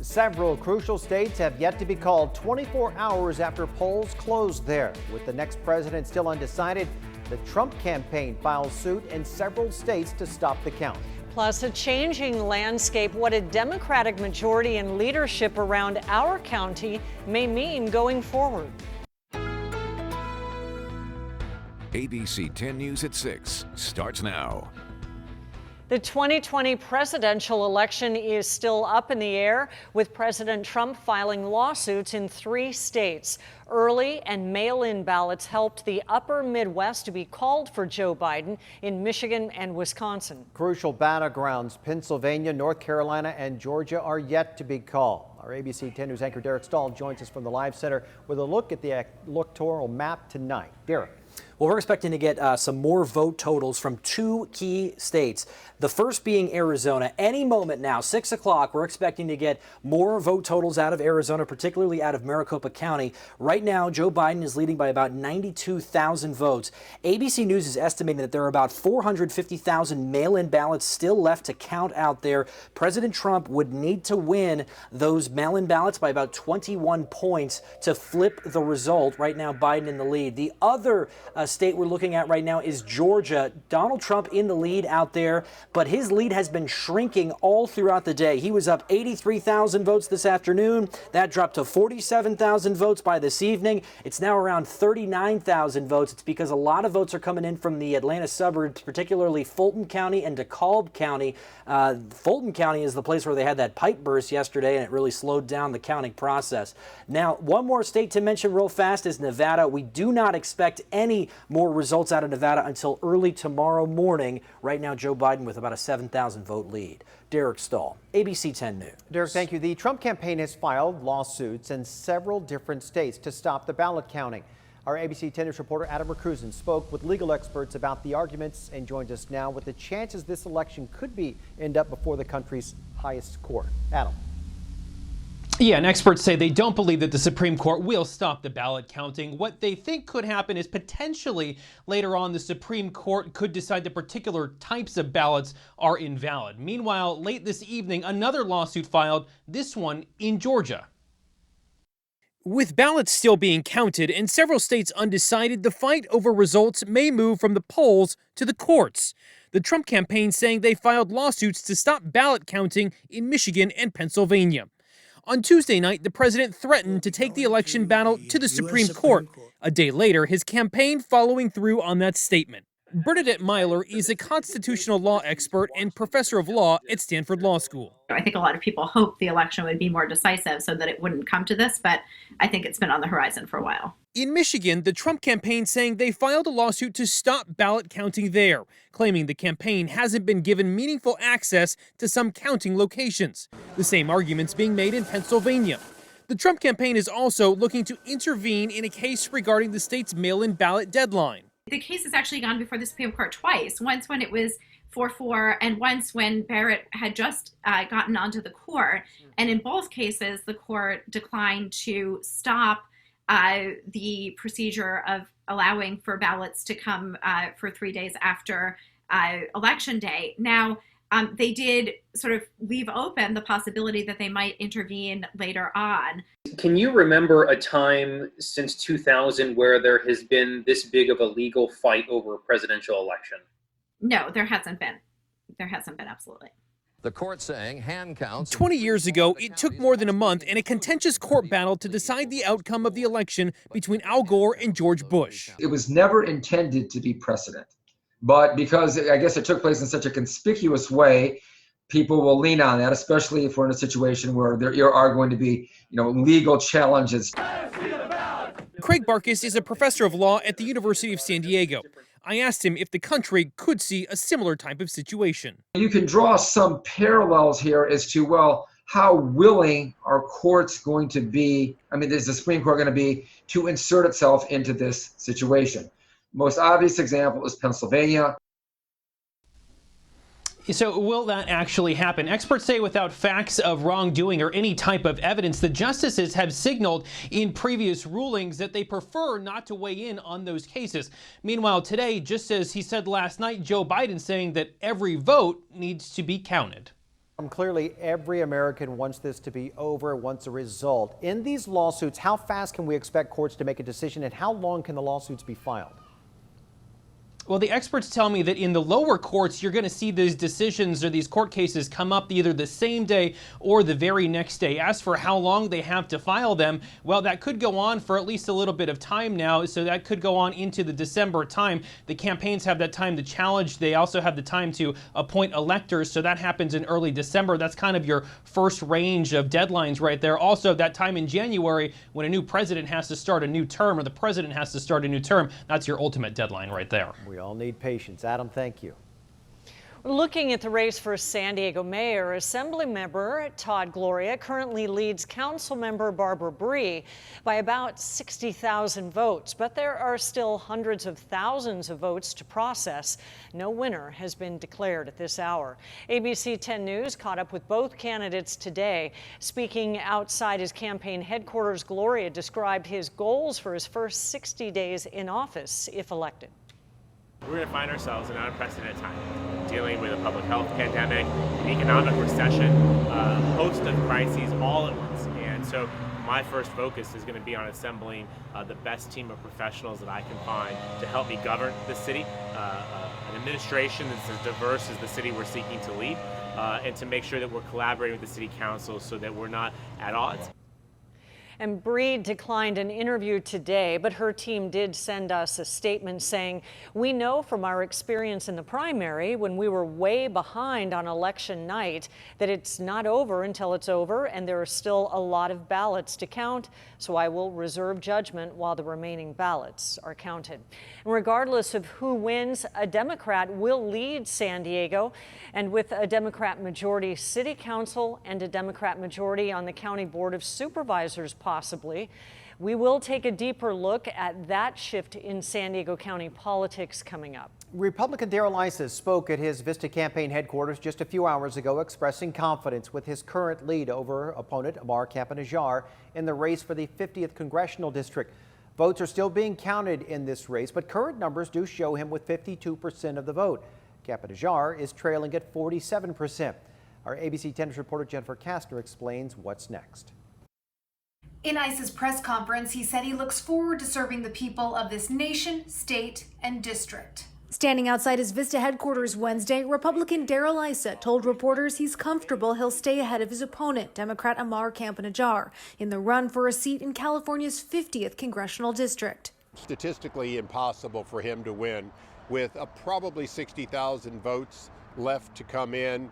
Several crucial states have yet to be called 24 hours after polls closed there. With the next president still undecided, the Trump campaign files suit in several states to stop the count. Plus, a changing landscape, what a Democratic majority and leadership around our county may mean going forward. ABC 10 News at 6 starts now. The 2020 presidential election is still up in the air, with President Trump filing lawsuits in 3 states. Early and mail-in ballots helped the upper Midwest to be called for Joe Biden in Michigan and Wisconsin. Crucial battlegrounds, Pennsylvania, North Carolina, and Georgia are yet to be called. Our ABC 10 News anchor Derek Stahl joins us from the Live Center with a look at the electoral map tonight. Derek. Well, we're expecting to get some more vote totals from 2 key states. The first being Arizona. Any moment now, 6 o'clock, we're expecting to get more vote totals out of Arizona, particularly out of Maricopa County. Right now, Joe Biden is leading by about 92,000 votes. ABC News is estimating that there are about 450,000 mail-in ballots still left to count out there. President Trump would need to win those mail-in ballots by about 21 points to flip the result. Right now, Biden in the lead. The other state we're looking at right now is Georgia. Donald Trump in the lead out there, but his lead has been shrinking all throughout the day. He was up 83,000 votes this afternoon. That dropped to 47,000 votes by this evening. It's now around 39,000 votes. It's because a lot of votes are coming in from the Atlanta suburbs, particularly Fulton County and DeKalb County. Fulton County is the place where they had that pipe burst yesterday, and it really slowed down the counting process. Now, one more state to mention real fast is Nevada. We do not expect any more results out of Nevada until early tomorrow morning. Right now, Joe Biden with about a 7,000 vote lead. Derek Stahl, ABC 10 News. Derek, thank you. The Trump campaign has filed lawsuits in several different states to stop the ballot counting. Our ABC 10 News reporter Adam Mercuzin spoke with legal experts about the arguments and joins us now with the chances this election could end up before the country's highest court. Adam. Yeah, and experts say they don't believe that the Supreme Court will stop the ballot counting. What they think could happen is potentially later on the Supreme Court could decide that particular types of ballots are invalid. Meanwhile, late this evening, another lawsuit filed, this one in Georgia. With ballots still being counted and several states undecided, the fight over results may move from the polls to the courts. The Trump campaign saying they filed lawsuits to stop ballot counting in Michigan and Pennsylvania. On Tuesday night, the president threatened to take the election battle to the Supreme Court. A day later, his campaign following through on that statement. Bernadette Myler is a constitutional law expert and professor of law at Stanford Law School. I think a lot of people hope the election would be more decisive so that it wouldn't come to this, but I think it's been on the horizon for a while. In Michigan, the Trump campaign saying they filed a lawsuit to stop ballot counting there, claiming the campaign hasn't been given meaningful access to some counting locations. The same arguments being made in Pennsylvania. The Trump campaign is also looking to intervene in a case regarding the state's mail-in ballot deadline. The case has actually gone before the Supreme Court twice, once when it was 4-4 and once when Barrett had just gotten onto the court. And in both cases, the court declined to stop the procedure of allowing for ballots to come for 3 days after Election Day. Now, they did sort of leave open the possibility that they might intervene later on. Can you remember a time since 2000 where there has been this big of a legal fight over a presidential election? No, there hasn't been. There hasn't been, absolutely. The court saying hand counts. 20 years ago, it took more than a month and a contentious court battle to decide the outcome of the election between Al Gore and George Bush. It was never intended to be precedent. But because I guess it took place in such a conspicuous way, people will lean on that, especially if we're in a situation where there are going to be, legal challenges. Craig Barkis is a professor of law at the University of San Diego. I asked him if the country could see a similar type of situation. You can draw some parallels here as to, well, how willing are courts going to be, is the Supreme Court going to be to insert itself into this situation? Most obvious example is Pennsylvania. So will that actually happen? Experts say without facts of wrongdoing or any type of evidence, the justices have signaled in previous rulings that they prefer not to weigh in on those cases. Meanwhile, today, just as he said last night, Joe Biden saying that every vote needs to be counted. Clearly, every American wants this to be over, wants a result. In these lawsuits, how fast can we expect courts to make a decision, and how long can the lawsuits be filed? Well, the experts tell me that in the lower courts, you're going to see these decisions or these court cases come up either the same day or the very next day. As for how long they have to file them, well, that could go on for at least a little bit of time now. So that could go on into the December time. The campaigns have that time to challenge. They also have the time to appoint electors. So that happens in early December. That's kind of your first range of deadlines right there. Also, that time in January when a new president has to start a new term or the president has to start a new term, that's your ultimate deadline right there. We all need patience. Adam, thank you. Looking at the race for San Diego mayor, Assemblymember Todd Gloria currently leads Councilmember Barbara Bree by about 60,000 votes, but there are still hundreds of thousands of votes to process. No winner has been declared at this hour. ABC 10 News caught up with both candidates today. Speaking outside his campaign headquarters, Gloria described his goals for his first 60 days in office if elected. We're going to find ourselves in an unprecedented time, dealing with a public health pandemic, an economic recession, a host of crises all at once. And so my first focus is going to be on assembling the best team of professionals that I can find to help me govern the city, an administration that's as diverse as the city we're seeking to lead, and to make sure that we're collaborating with the city council so that we're not at odds. And Bree declined an interview today, but her team did send us a statement saying, "We know from our experience in the primary when we were way behind on election night that it's not over until it's over, and there are still a lot of ballots to count, so I will reserve judgment while the remaining ballots are counted." And regardless of who wins, a Democrat will lead San Diego, and with a Democrat majority city council and a Democrat majority on the county board of supervisors possibly, we will take a deeper look at that shift in San Diego County politics coming up. Republican Darrell Issa spoke at his Vista campaign headquarters just a few hours ago, expressing confidence with his current lead over opponent Amar Campa-Najjar in the race for the 50th Congressional District. Votes are still being counted in this race, but current numbers do show him with 52% of the vote. Campa-Najjar is trailing at 47%. Our ABC 10 News reporter Jennifer KASTNER explains what's next. In ISSA's press conference, he said he looks forward to serving the people of this nation, state, and district. Standing outside his Vista headquarters Wednesday, Republican Darrell Issa told reporters he's comfortable he'll stay ahead of his opponent, Democrat Amar Campa-Najjar, in the run for a seat in California's 50th congressional district. Statistically impossible for him to win. With probably 60,000 votes left to come in,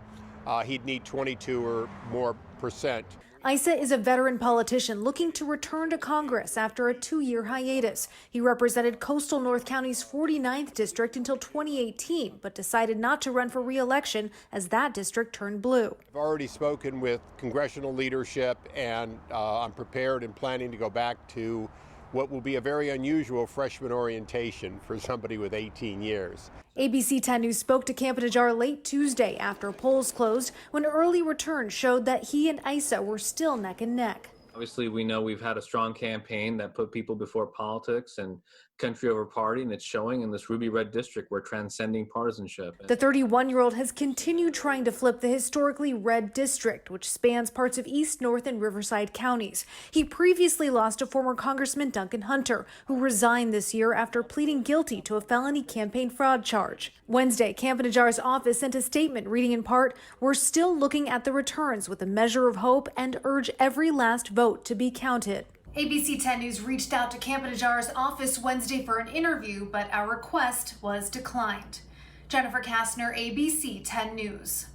he'd need 22 or more percent. Issa is a veteran politician looking to return to Congress after a 2-year hiatus. He represented coastal North County's 49th district until 2018, but decided not to run for re-election as that district turned blue. I've already spoken with congressional leadership, and I'm prepared and planning to go back to what will be a very unusual freshman orientation for somebody with 18 years. ABC 10 News spoke to Campa-Najjar late Tuesday after polls closed, when early returns showed that he and Issa were still neck and neck. Obviously, we know we've had a strong campaign that put people before politics and country over party, and it's showing in this ruby red district. We're transcending partisanship. The 31-year-old has continued trying to flip the historically red district, which spans parts of East, North, and Riverside counties. He previously lost to former Congressman Duncan Hunter, who resigned this year after pleading guilty to a felony campaign fraud charge. Wednesday, Campa-Najjar's office sent a statement reading in part, "We're still looking at the returns with a measure of hope and urge every last vote to be counted." ABC 10 News reached out to Campa-Najjar's office Wednesday for an interview, but our request was declined. Jennifer KASTNER, ABC 10 News.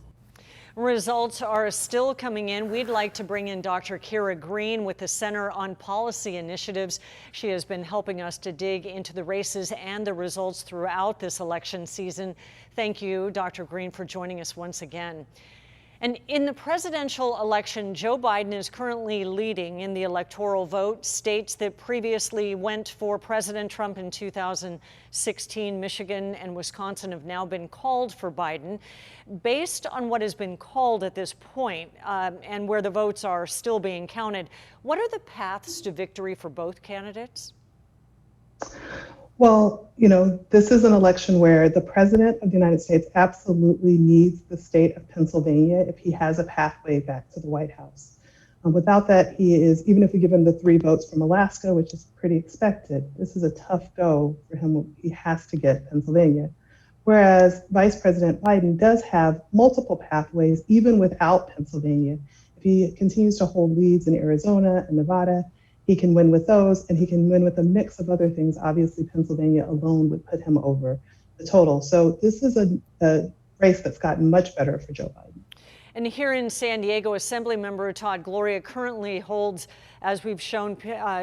Results are still coming in. We'd like to bring in Dr. Kira Green with the Center on Policy Initiatives. She has been helping us to dig into the races and the results throughout this election season. Thank you, Dr. Green, for joining us once again. And in the presidential election, Joe Biden is currently leading in the electoral vote. States that previously went for President Trump in 2016, Michigan and Wisconsin, have now been called for Biden. Based on what has been called at this point and where the votes are still being counted, what are the paths to victory for both candidates? Well, this is an election where the President of the United States absolutely needs the state of Pennsylvania if he has a pathway back to the White House. Without that, even if we give him the 3 votes from Alaska, which is pretty expected, this is a tough go for him. He has to get Pennsylvania. Whereas Vice President Biden does have multiple pathways, even without Pennsylvania. If he continues to hold leads in Arizona and Nevada, he can win with those, and he can win with a mix of other things. Obviously, Pennsylvania alone would put him over the total. So this is a race that's gotten much better for Joe Biden. And here in San Diego, Assemblymember Todd Gloria currently holds, as we've shown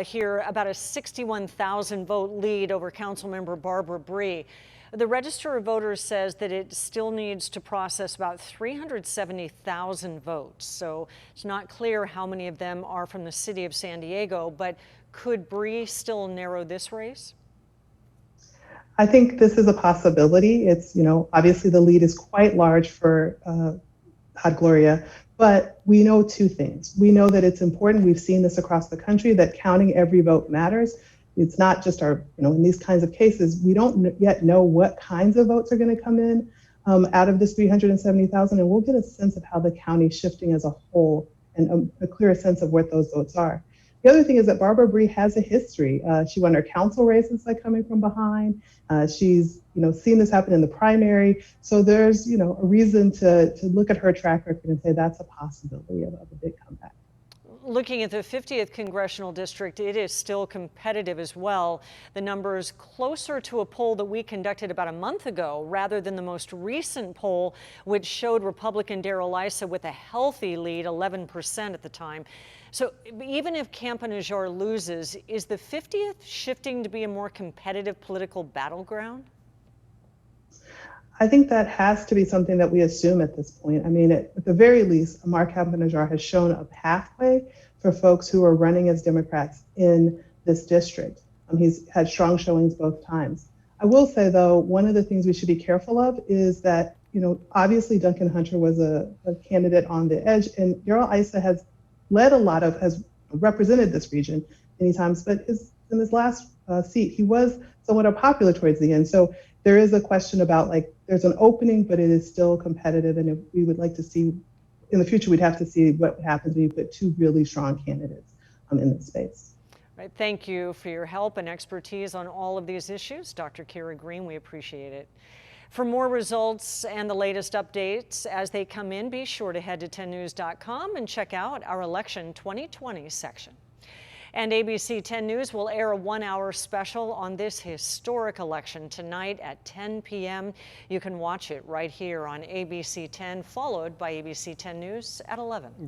here, about a 61,000 vote lead over Councilmember Barbara Bree. The Register of Voters says that it still needs to process about 370,000 votes. So it's not clear how many of them are from the city of San Diego, but could Bree still narrow this race? I think this is a possibility. It's, obviously the lead is quite large for Todd Gloria, but we know 2 things. We know that it's important. We've seen this across the country, that counting every vote matters. It's not just in these kinds of cases, we don't yet know what kinds of votes are going to come in out of this 370,000, and we'll get a sense of how the county is shifting as a whole and a clearer sense of what those votes are. The other thing is that Barbara Bree has a history. She won her council races by coming from behind. She's seen this happen in the primary. So there's a reason to look at her track record and say that's a possibility of a big comeback. Looking at the 50th congressional district, it is still competitive as well. The numbers closer to a poll that we conducted about a month ago rather than the most recent poll, which showed Republican Darrell Issa with a healthy lead, 11% at the time. So even if Camp-Najjar loses, is the 50th shifting to be a more competitive political battleground? I think that has to be something that we assume at this point. I mean, at the very least, Mark Camp-Najjar has shown a pathway for folks who are running as Democrats in this district. He's had strong showings both times. I will say, though, one of the things we should be careful of is that, obviously Duncan Hunter was a candidate on the edge, and Darrell Issa has represented this region many times, but in his last seat, he was somewhat unpopular towards the end. So there is a question about, there's an opening, but it is still competitive. And if we would like to see, in the future, we'd have to see what happens when you put 2 really strong candidates in this space. Right. Thank you for your help and expertise on all of these issues. Dr. Kira Green, we appreciate it. For more results and the latest updates as they come in, be sure to head to 10news.com and check out our Election 2020 section. And ABC 10 News will air a 1-hour special on this historic election tonight at 10 p.m. You can watch it right here on ABC 10, followed by ABC 10 News at 11.